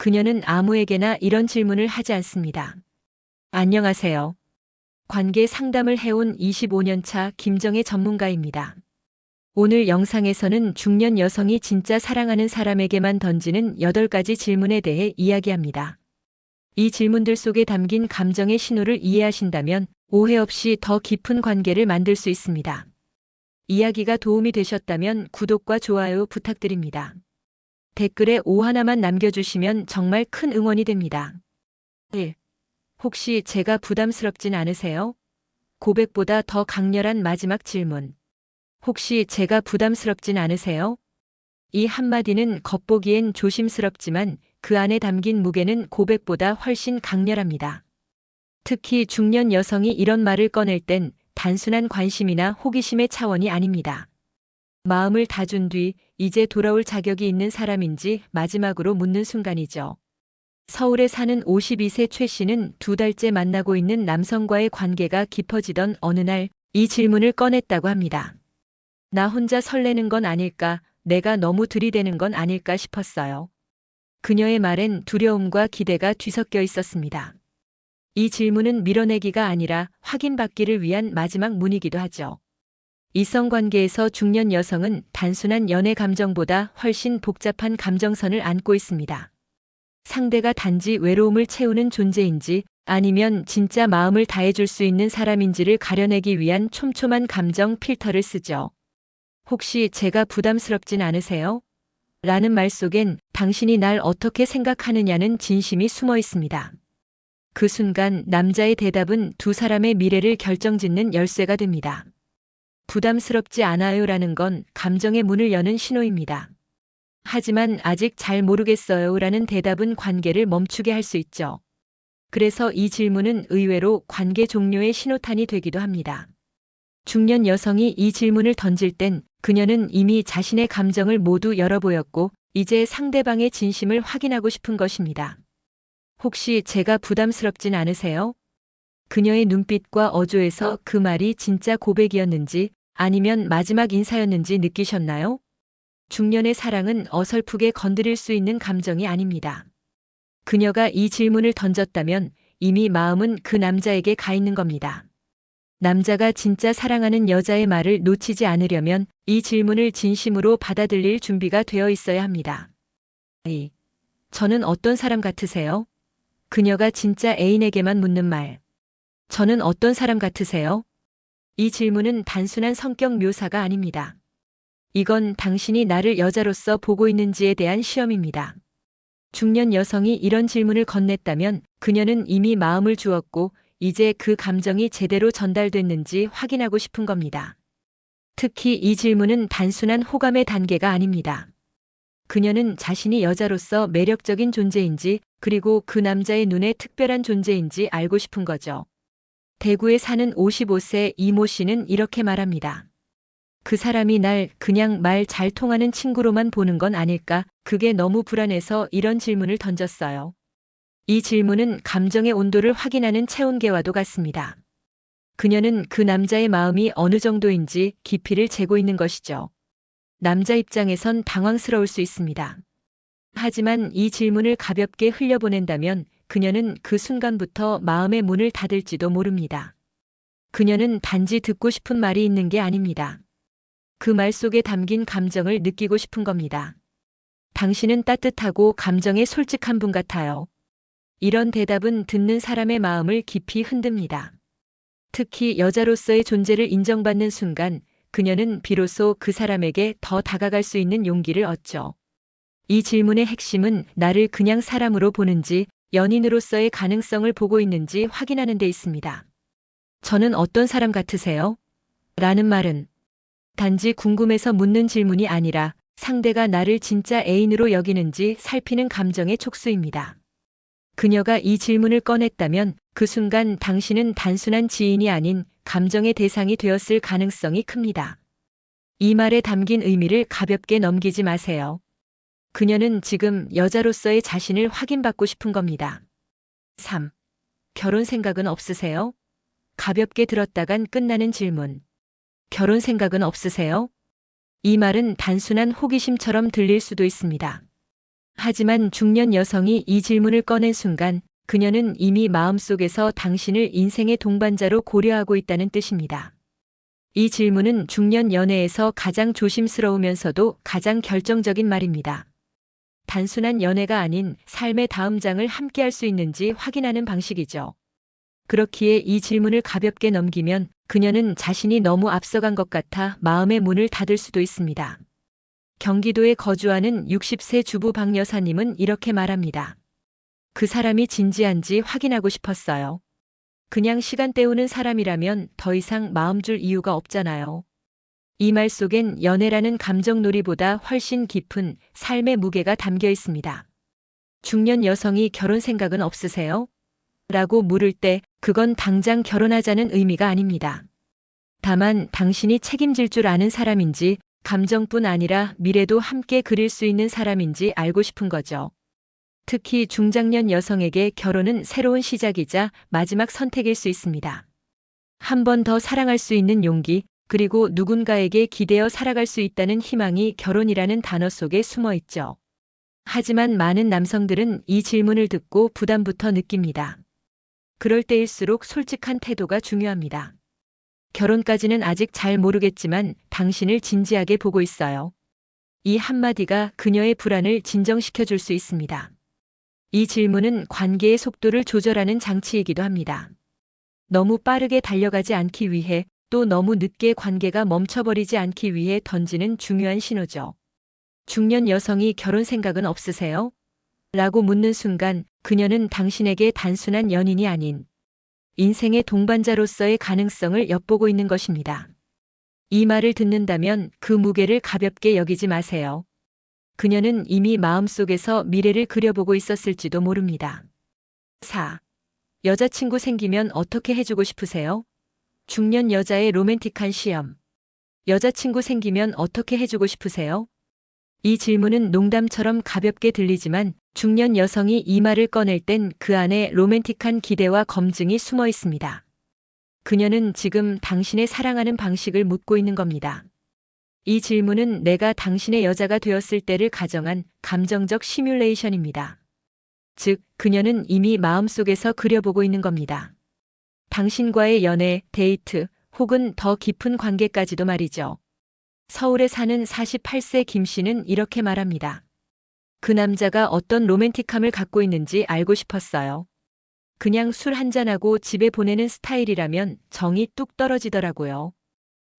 그녀는 아무에게나 이런 질문을 하지 않습니다. 안녕하세요. 관계 상담을 해온 25년 차 김정혜 전문가입니다. 오늘 영상에서는 중년 여성이 진짜 사랑하는 사람에게만 던지는 8가지 질문에 대해 이야기합니다. 이 질문들 속에 담긴 감정의 신호를 이해하신다면 오해 없이 더 깊은 관계를 만들 수 있습니다. 이야기가 도움이 되셨다면 구독과 좋아요 부탁드립니다. 댓글에 오 하나만 남겨주시면 정말 큰 응원이 됩니다. 1. 혹시 제가 부담스럽진 않으세요? 고백보다 더 강렬한 마지막 질문. 혹시 제가 부담스럽진 않으세요? 이 한마디는 겉보기엔 조심스럽지만 그 안에 담긴 무게는 고백보다 훨씬 강렬합니다. 특히 중년 여성이 이런 말을 꺼낼 땐 단순한 관심이나 호기심의 차원이 아닙니다. 마음을 다 준 뒤 이제 돌아올 자격이 있는 사람인지 마지막으로 묻는 순간이죠. 서울에 사는 52세 최 씨는 2달째 만나고 있는 남성과의 관계가 깊어지던 어느 날 이 질문을 꺼냈다고 합니다. 나 혼자 설레는 건 아닐까, 내가 너무 들이대는 건 아닐까 싶었어요. 그녀의 말엔 두려움과 기대가 뒤섞여 있었습니다. 이 질문은 밀어내기가 아니라 확인받기를 위한 마지막 문이기도 하죠. 이성관계에서 중년 여성은 단순한 연애 감정보다 훨씬 복잡한 감정선을 안고 있습니다. 상대가 단지 외로움을 채우는 존재인지 아니면 진짜 마음을 다해줄 수 있는 사람인지를 가려내기 위한 촘촘한 감정 필터를 쓰죠. 혹시 제가 부담스럽진 않으세요? 라는 말 속엔 당신이 날 어떻게 생각하느냐는 진심이 숨어 있습니다. 그 순간 남자의 대답은 두 사람의 미래를 결정짓는 열쇠가 됩니다. 부담스럽지 않아요라는 건 감정의 문을 여는 신호입니다. 하지만 아직 잘 모르겠어요라는 대답은 관계를 멈추게 할 수 있죠. 그래서 이 질문은 의외로 관계 종료의 신호탄이 되기도 합니다. 중년 여성이 이 질문을 던질 땐 그녀는 이미 자신의 감정을 모두 열어보였고 이제 상대방의 진심을 확인하고 싶은 것입니다. 혹시 제가 부담스럽진 않으세요? 그녀의 눈빛과 어조에서 그 말이 진짜 고백이었는지 아니면 마지막 인사였는지 느끼셨나요? 중년의 사랑은 어설프게 건드릴 수 있는 감정이 아닙니다. 그녀가 이 질문을 던졌다면 이미 마음은 그 남자에게 가 있는 겁니다. 남자가 진짜 사랑하는 여자의 말을 놓치지 않으려면 이 질문을 진심으로 받아들일 준비가 되어 있어야 합니다. 2. 저는 어떤 사람 같으세요? 그녀가 진짜 애인에게만 묻는 말. 저는 어떤 사람 같으세요? 이 질문은 단순한 성격 묘사가 아닙니다. 이건 당신이 나를 여자로서 보고 있는지에 대한 시험입니다. 중년 여성이 이런 질문을 건넸다면 그녀는 이미 마음을 주었고 이제 그 감정이 제대로 전달됐는지 확인하고 싶은 겁니다. 특히 이 질문은 단순한 호감의 단계가 아닙니다. 그녀는 자신이 여자로서 매력적인 존재인지 그리고 그 남자의 눈에 특별한 존재인지 알고 싶은 거죠. 대구에 사는 55세 이모 씨는 이렇게 말합니다. 그 사람이 날 그냥 말 잘 통하는 친구로만 보는 건 아닐까? 그게 너무 불안해서 이런 질문을 던졌어요. 이 질문은 감정의 온도를 확인하는 체온계와도 같습니다. 그녀는 그 남자의 마음이 어느 정도인지 깊이를 재고 있는 것이죠. 남자 입장에선 당황스러울 수 있습니다. 하지만 이 질문을 가볍게 흘려보낸다면 그녀는 그 순간부터 마음의 문을 닫을지도 모릅니다. 그녀는 단지 듣고 싶은 말이 있는 게 아닙니다. 그 말 속에 담긴 감정을 느끼고 싶은 겁니다. 당신은 따뜻하고 감정에 솔직한 분 같아요. 이런 대답은 듣는 사람의 마음을 깊이 흔듭니다. 특히 여자로서의 존재를 인정받는 순간 그녀는 비로소 그 사람에게 더 다가갈 수 있는 용기를 얻죠. 이 질문의 핵심은 나를 그냥 사람으로 보는지 연인으로서의 가능성을 보고 있는지 확인하는 데 있습니다. 저는 어떤 사람 같으세요? 라는 말은 단지 궁금해서 묻는 질문이 아니라 상대가 나를 진짜 애인으로 여기는지 살피는 감정의 촉수입니다. 그녀가 이 질문을 꺼냈다면 그 순간 당신은 단순한 지인이 아닌 감정의 대상이 되었을 가능성이 큽니다. 이 말에 담긴 의미를 가볍게 넘기지 마세요. 그녀는 지금 여자로서의 자신을 확인받고 싶은 겁니다. 3. 결혼 생각은 없으세요? 가볍게 들었다간 끝나는 질문. 결혼 생각은 없으세요? 이 말은 단순한 호기심처럼 들릴 수도 있습니다. 하지만 중년 여성이 이 질문을 꺼낸 순간 그녀는 이미 마음속에서 당신을 인생의 동반자로 고려하고 있다는 뜻입니다. 이 질문은 중년 연애에서 가장 조심스러우면서도 가장 결정적인 말입니다. 단순한 연애가 아닌 삶의 다음 장을 함께할 수 있는지 확인하는 방식이죠. 그렇기에 이 질문을 가볍게 넘기면 그녀는 자신이 너무 앞서간 것 같아 마음의 문을 닫을 수도 있습니다. 경기도에 거주하는 60세 주부 박 여사님은 이렇게 말합니다. 그 사람이 진지한지 확인하고 싶었어요. 그냥 시간 때우는 사람이라면 더 이상 마음 줄 이유가 없잖아요. 이 말 속엔 연애라는 감정놀이보다 훨씬 깊은 삶의 무게가 담겨 있습니다. 중년 여성이 결혼 생각은 없으세요? 라고 물을 때 그건 당장 결혼하자는 의미가 아닙니다. 다만 당신이 책임질 줄 아는 사람인지 감정뿐 아니라 미래도 함께 그릴 수 있는 사람인지 알고 싶은 거죠. 특히 중장년 여성에게 결혼은 새로운 시작이자 마지막 선택일 수 있습니다. 한 번 더 사랑할 수 있는 용기, 그리고 누군가에게 기대어 살아갈 수 있다는 희망이 결혼이라는 단어 속에 숨어 있죠. 하지만 많은 남성들은 이 질문을 듣고 부담부터 느낍니다. 그럴 때일수록 솔직한 태도가 중요합니다. 결혼까지는 아직 잘 모르겠지만 당신을 진지하게 보고 있어요. 이 한마디가 그녀의 불안을 진정시켜 줄 수 있습니다. 이 질문은 관계의 속도를 조절하는 장치이기도 합니다. 너무 빠르게 달려가지 않기 위해 또 너무 늦게 관계가 멈춰버리지 않기 위해 던지는 중요한 신호죠. 중년 여성이 결혼 생각은 없으세요? 라고 묻는 순간 그녀는 당신에게 단순한 연인이 아닌 인생의 동반자로서의 가능성을 엿보고 있는 것입니다. 이 말을 듣는다면 그 무게를 가볍게 여기지 마세요. 그녀는 이미 마음속에서 미래를 그려보고 있었을지도 모릅니다. 4. 여자친구 생기면 어떻게 해주고 싶으세요? 중년 여자의 로맨틱한 시험. 여자친구 생기면 어떻게 해주고 싶으세요? 이 질문은 농담처럼 가볍게 들리지만 중년 여성이 이 말을 꺼낼 땐 그 안에 로맨틱한 기대와 검증이 숨어 있습니다. 그녀는 지금 당신의 사랑하는 방식을 묻고 있는 겁니다. 이 질문은 내가 당신의 여자가 되었을 때를 가정한 감정적 시뮬레이션입니다. 즉, 그녀는 이미 마음속에서 그려보고 있는 겁니다. 당신과의 연애, 데이트, 혹은 더 깊은 관계까지도 말이죠. 서울에 사는 48세 김 씨는 이렇게 말합니다. 그 남자가 어떤 로맨틱함을 갖고 있는지 알고 싶었어요. 그냥 술 한잔하고 집에 보내는 스타일이라면 정이 뚝 떨어지더라고요.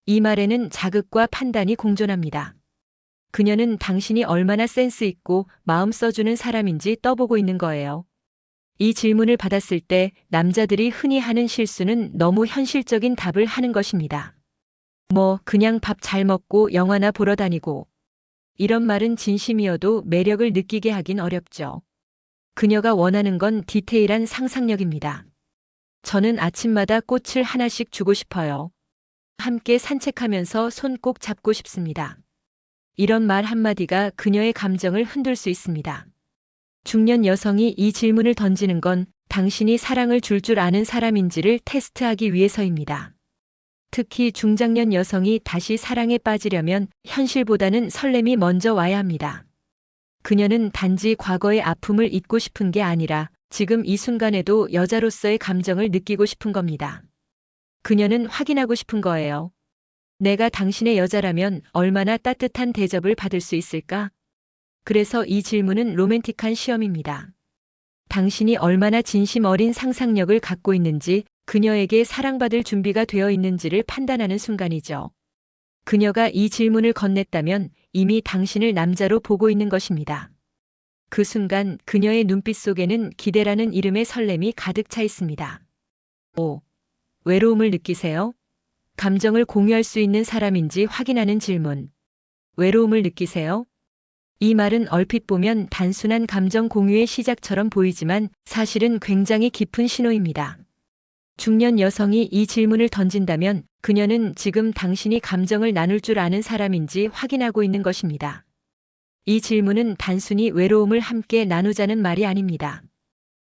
이 말에는 자극과 판단이 공존합니다. 그녀는 당신이 얼마나 센스 있고 마음 써주는 사람인지 떠보고 있는 거예요. 이 질문을 받았을 때 남자들이 흔히 하는 실수는 너무 현실적인 답을 하는 것입니다. 그냥 밥 잘 먹고 영화나 보러 다니고. 이런 말은 진심이어도 매력을 느끼게 하긴 어렵죠. 그녀가 원하는 건 디테일한 상상력입니다. 저는 아침마다 꽃을 하나씩 주고 싶어요. 함께 산책하면서 손 꼭 잡고 싶습니다. 이런 말 한마디가 그녀의 감정을 흔들 수 있습니다. 중년 여성이 이 질문을 던지는 건 당신이 사랑을 줄 아는 사람인지를 테스트하기 위해서입니다. 특히 중장년 여성이 다시 사랑에 빠지려면 현실보다는 설렘이 먼저 와야 합니다. 그녀는 단지 과거의 아픔을 잊고 싶은 게 아니라 지금 이 순간에도 여자로서의 감정을 느끼고 싶은 겁니다. 그녀는 확인하고 싶은 거예요. 내가 당신의 여자라면 얼마나 따뜻한 대접을 받을 수 있을까? 그래서 이 질문은 로맨틱한 시험입니다. 당신이 얼마나 진심 어린 상상력을 갖고 있는지, 그녀에게 사랑받을 준비가 되어 있는지를 판단하는 순간이죠. 그녀가 이 질문을 건넸다면 이미 당신을 남자로 보고 있는 것입니다. 그 순간 그녀의 눈빛 속에는 기대라는 이름의 설렘이 가득 차 있습니다. 5. 외로움을 느끼세요? 감정을 공유할 수 있는 사람인지 확인하는 질문. 외로움을 느끼세요? 이 말은 얼핏 보면 단순한 감정 공유의 시작처럼 보이지만 사실은 굉장히 깊은 신호입니다. 중년 여성이 이 질문을 던진다면 그녀는 지금 당신이 감정을 나눌 줄 아는 사람인지 확인하고 있는 것입니다. 이 질문은 단순히 외로움을 함께 나누자는 말이 아닙니다.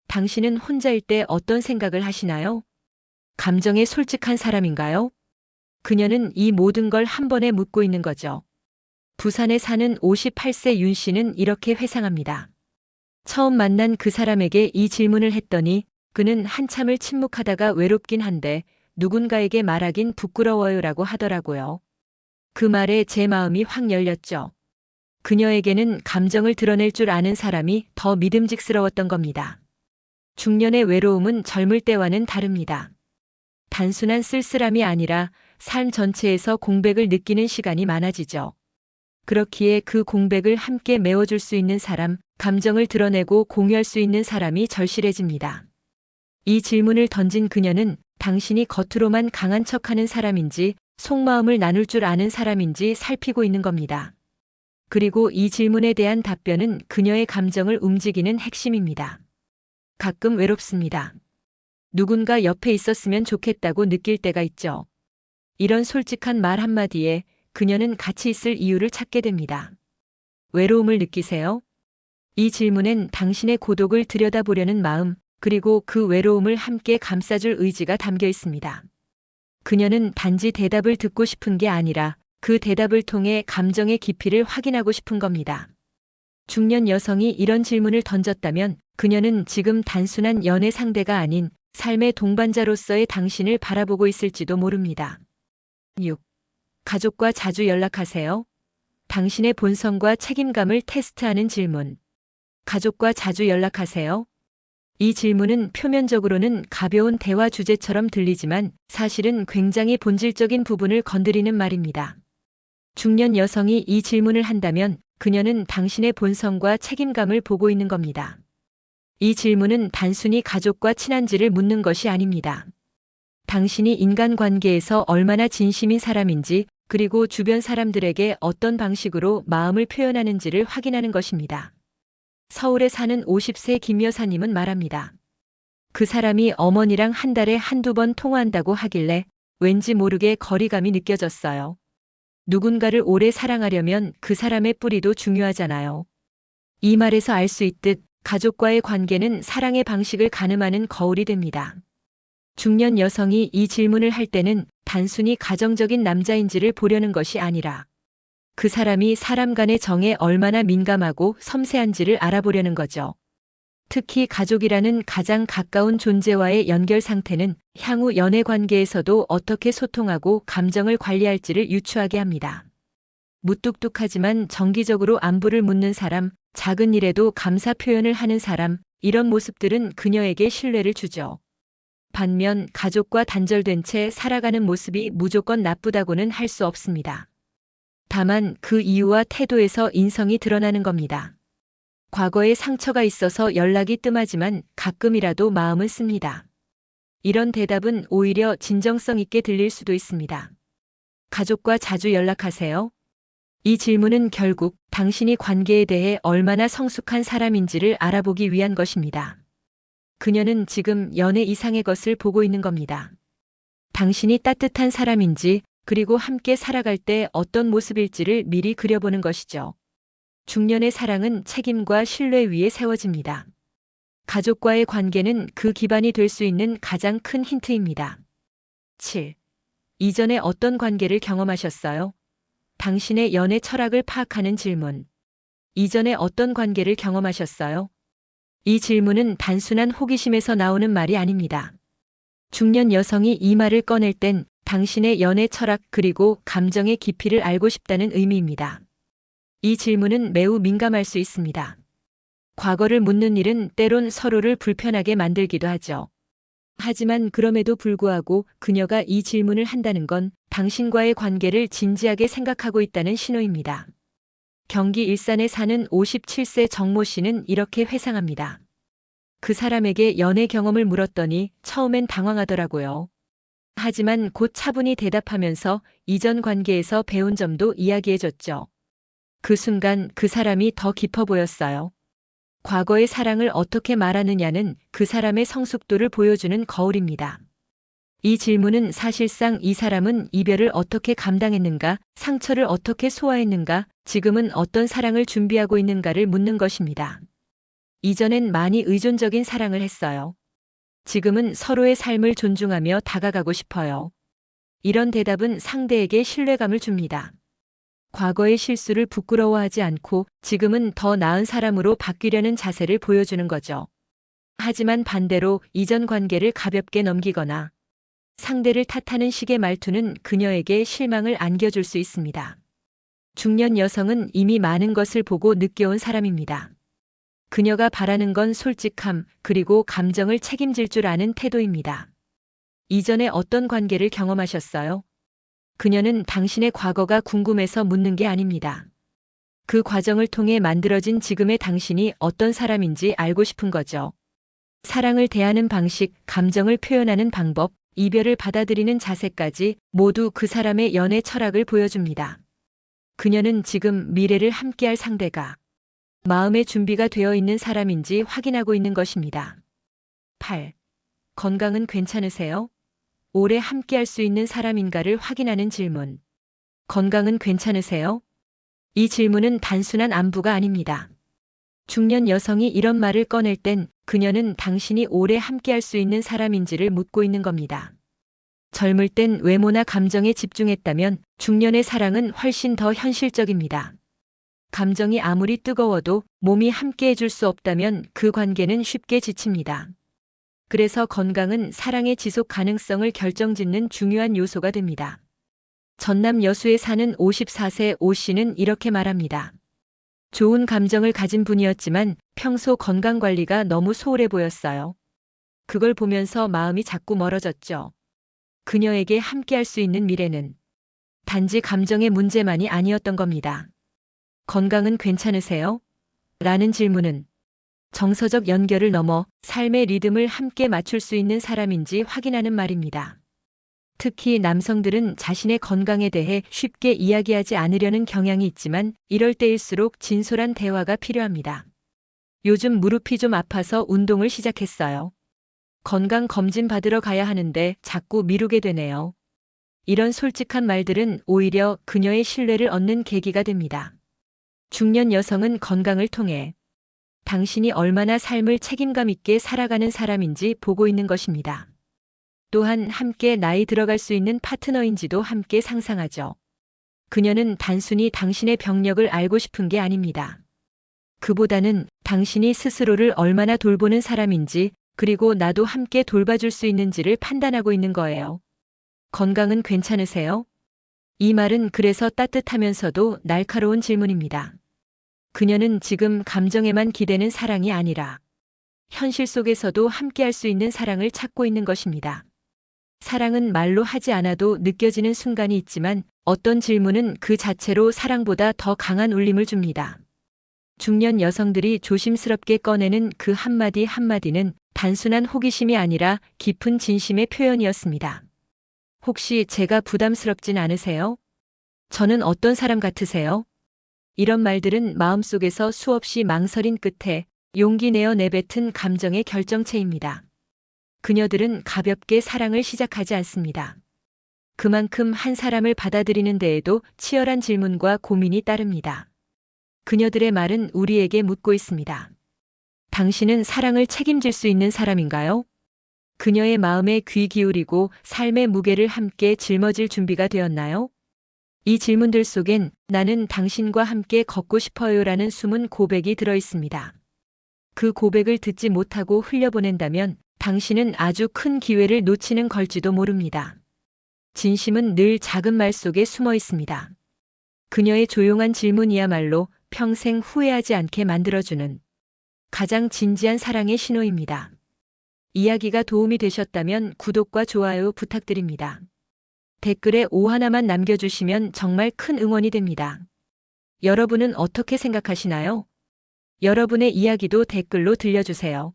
당신은 혼자일 때 어떤 생각을 하시나요? 감정에 솔직한 사람인가요? 그녀는 이 모든 걸 한 번에 묻고 있는 거죠. 부산에 사는 58세 윤 씨는 이렇게 회상합니다. 처음 만난 그 사람에게 이 질문을 했더니 그는 한참을 침묵하다가 외롭긴 한데 누군가에게 말하긴 부끄러워요라고 하더라고요. 그 말에 제 마음이 확 열렸죠. 그녀에게는 감정을 드러낼 줄 아는 사람이 더 믿음직스러웠던 겁니다. 중년의 외로움은 젊을 때와는 다릅니다. 단순한 쓸쓸함이 아니라 삶 전체에서 공백을 느끼는 시간이 많아지죠. 그렇기에 그 공백을 함께 메워줄 수 있는 사람, 감정을 드러내고 공유할 수 있는 사람이 절실해집니다. 이 질문을 던진 그녀는 당신이 겉으로만 강한 척하는 사람인지 속마음을 나눌 줄 아는 사람인지 살피고 있는 겁니다. 그리고 이 질문에 대한 답변은 그녀의 감정을 움직이는 핵심입니다. 가끔 외롭습니다. 누군가 옆에 있었으면 좋겠다고 느낄 때가 있죠. 이런 솔직한 말 한마디에 그녀는 같이 있을 이유를 찾게 됩니다. 외로움을 느끼세요? 이 질문엔 당신의 고독을 들여다보려는 마음, 그리고 그 외로움을 함께 감싸줄 의지가 담겨 있습니다. 그녀는 단지 대답을 듣고 싶은 게 아니라 그 대답을 통해 감정의 깊이를 확인하고 싶은 겁니다. 중년 여성이 이런 질문을 던졌다면 그녀는 지금 단순한 연애 상대가 아닌 삶의 동반자로서의 당신을 바라보고 있을지도 모릅니다. 6. 가족과 자주 연락하세요? 당신의 본성과 책임감을 테스트하는 질문. 가족과 자주 연락하세요? 이 질문은 표면적으로는 가벼운 대화 주제처럼 들리지만 사실은 굉장히 본질적인 부분을 건드리는 말입니다. 중년 여성이 이 질문을 한다면 그녀는 당신의 본성과 책임감을 보고 있는 겁니다. 이 질문은 단순히 가족과 친한지를 묻는 것이 아닙니다. 당신이 인간관계에서 얼마나 진심인 사람인지 그리고 주변 사람들에게 어떤 방식으로 마음을 표현하는지를 확인하는 것입니다. 서울에 사는 50세 김 여사님은 말합니다. 그 사람이 어머니랑 한 달에 한두 번 통화한다고 하길래 왠지 모르게 거리감이 느껴졌어요. 누군가를 오래 사랑하려면 그 사람의 뿌리도 중요하잖아요. 이 말에서 알 수 있듯 가족과의 관계는 사랑의 방식을 가늠하는 거울이 됩니다. 중년 여성이 이 질문을 할 때는 단순히 가정적인 남자인지를 보려는 것이 아니라 그 사람이 사람 간의 정에 얼마나 민감하고 섬세한지를 알아보려는 거죠. 특히 가족이라는 가장 가까운 존재와의 연결 상태는 향후 연애 관계에서도 어떻게 소통하고 감정을 관리할지를 유추하게 합니다. 무뚝뚝하지만 정기적으로 안부를 묻는 사람, 작은 일에도 감사 표현을 하는 사람, 이런 모습들은 그녀에게 신뢰를 주죠. 반면 가족과 단절된 채 살아가는 모습이 무조건 나쁘다고는 할 수 없습니다. 다만 그 이유와 태도에서 인성이 드러나는 겁니다. 과거에 상처가 있어서 연락이 뜸하지만 가끔이라도 마음은 씁니다. 이런 대답은 오히려 진정성 있게 들릴 수도 있습니다. 가족과 자주 연락하세요? 이 질문은 결국 당신이 관계에 대해 얼마나 성숙한 사람인지를 알아보기 위한 것입니다. 그녀는 지금 연애 이상의 것을 보고 있는 겁니다. 당신이 따뜻한 사람인지 그리고 함께 살아갈 때 어떤 모습일지를 미리 그려보는 것이죠. 중년의 사랑은 책임과 신뢰 위에 세워집니다. 가족과의 관계는 그 기반이 될 수 있는 가장 큰 힌트입니다. 7. 이전에 어떤 관계를 경험하셨어요? 당신의 연애 철학을 파악하는 질문. 이전에 어떤 관계를 경험하셨어요? 이 질문은 단순한 호기심에서 나오는 말이 아닙니다. 중년 여성이 이 말을 꺼낼 땐 당신의 연애 철학 그리고 감정의 깊이를 알고 싶다는 의미입니다. 이 질문은 매우 민감할 수 있습니다. 과거를 묻는 일은 때론 서로를 불편하게 만들기도 하죠. 하지만 그럼에도 불구하고 그녀가 이 질문을 한다는 건 당신과의 관계를 진지하게 생각하고 있다는 신호입니다. 경기 일산에 사는 57세 정모 씨는 이렇게 회상합니다. 그 사람에게 연애 경험을 물었더니 처음엔 당황하더라고요. 하지만 곧 차분히 대답하면서 이전 관계에서 배운 점도 이야기해줬죠. 그 순간 그 사람이 더 깊어 보였어요. 과거의 사랑을 어떻게 말하느냐는 그 사람의 성숙도를 보여주는 거울입니다. 이 질문은 사실상 이 사람은 이별을 어떻게 감당했는가, 상처를 어떻게 소화했는가, 지금은 어떤 사랑을 준비하고 있는가를 묻는 것입니다. 이전엔 많이 의존적인 사랑을 했어요. 지금은 서로의 삶을 존중하며 다가가고 싶어요. 이런 대답은 상대에게 신뢰감을 줍니다. 과거의 실수를 부끄러워하지 않고 지금은 더 나은 사람으로 바뀌려는 자세를 보여주는 거죠. 하지만 반대로 이전 관계를 가볍게 넘기거나 상대를 탓하는 식의 말투는 그녀에게 실망을 안겨줄 수 있습니다. 중년 여성은 이미 많은 것을 보고 느껴온 사람입니다. 그녀가 바라는 건 솔직함, 그리고 감정을 책임질 줄 아는 태도입니다. 이전에 어떤 관계를 경험하셨어요? 그녀는 당신의 과거가 궁금해서 묻는 게 아닙니다. 그 과정을 통해 만들어진 지금의 당신이 어떤 사람인지 알고 싶은 거죠. 사랑을 대하는 방식, 감정을 표현하는 방법, 이별을 받아들이는 자세까지 모두 그 사람의 연애 철학을 보여줍니다. 그녀는 지금 미래를 함께할 상대가 마음의 준비가 되어 있는 사람인지 확인하고 있는 것입니다. 8. 건강은 괜찮으세요? 오래 함께할 수 있는 사람인가를 확인하는 질문. 건강은 괜찮으세요? 이 질문은 단순한 안부가 아닙니다. 중년 여성이 이런 말을 꺼낼 땐 그녀는 당신이 오래 함께할 수 있는 사람인지를 묻고 있는 겁니다. 젊을 땐 외모나 감정에 집중했다면 중년의 사랑은 훨씬 더 현실적입니다. 감정이 아무리 뜨거워도 몸이 함께해 줄 수 없다면 그 관계는 쉽게 지칩니다. 그래서 건강은 사랑의 지속 가능성을 결정짓는 중요한 요소가 됩니다. 전남 여수에 사는 54세 오 씨는 이렇게 말합니다. 좋은 감정을 가진 분이었지만 평소 건강 관리가 너무 소홀해 보였어요. 그걸 보면서 마음이 자꾸 멀어졌죠. 그녀에게 함께할 수 있는 미래는 단지 감정의 문제만이 아니었던 겁니다. 건강은 괜찮으세요? 라는 질문은 정서적 연결을 넘어 삶의 리듬을 함께 맞출 수 있는 사람인지 확인하는 말입니다. 특히 남성들은 자신의 건강에 대해 쉽게 이야기하지 않으려는 경향이 있지만 이럴 때일수록 진솔한 대화가 필요합니다. 요즘 무릎이 좀 아파서 운동을 시작했어요. 건강 검진 받으러 가야 하는데 자꾸 미루게 되네요. 이런 솔직한 말들은 오히려 그녀의 신뢰를 얻는 계기가 됩니다. 중년 여성은 건강을 통해 당신이 얼마나 삶을 책임감 있게 살아가는 사람인지 보고 있는 것입니다. 또한 함께 나이 들어갈 수 있는 파트너인지도 함께 상상하죠. 그녀는 단순히 당신의 병력을 알고 싶은 게 아닙니다. 그보다는 당신이 스스로를 얼마나 돌보는 사람인지, 그리고 나도 함께 돌봐줄 수 있는지를 판단하고 있는 거예요. 건강은 괜찮으세요? 이 말은 그래서 따뜻하면서도 날카로운 질문입니다. 그녀는 지금 감정에만 기대는 사랑이 아니라 현실 속에서도 함께할 수 있는 사랑을 찾고 있는 것입니다. 사랑은 말로 하지 않아도 느껴지는 순간이 있지만 어떤 질문은 그 자체로 사랑보다 더 강한 울림을 줍니다. 중년 여성들이 조심스럽게 꺼내는 그 한마디 한마디는 단순한 호기심이 아니라 깊은 진심의 표현이었습니다. 혹시 제가 부담스럽진 않으세요? 저는 어떤 사람 같으세요? 이런 말들은 마음속에서 수없이 망설인 끝에 용기 내어 내뱉은 감정의 결정체입니다. 그녀들은 가볍게 사랑을 시작하지 않습니다. 그만큼 한 사람을 받아들이는 데에도 치열한 질문과 고민이 따릅니다. 그녀들의 말은 우리에게 묻고 있습니다. 당신은 사랑을 책임질 수 있는 사람인가요? 그녀의 마음에 귀 기울이고 삶의 무게를 함께 짊어질 준비가 되었나요? 이 질문들 속엔 나는 당신과 함께 걷고 싶어요라는 숨은 고백이 들어 있습니다. 그 고백을 듣지 못하고 흘려보낸다면 당신은 아주 큰 기회를 놓치는 걸지도 모릅니다. 진심은 늘 작은 말 속에 숨어 있습니다. 그녀의 조용한 질문이야말로 평생 후회하지 않게 만들어주는 가장 진지한 사랑의 신호입니다. 이야기가 도움이 되셨다면 구독과 좋아요 부탁드립니다. 댓글에 오 하나만 남겨주시면 정말 큰 응원이 됩니다. 여러분은 어떻게 생각하시나요? 여러분의 이야기도 댓글로 들려주세요.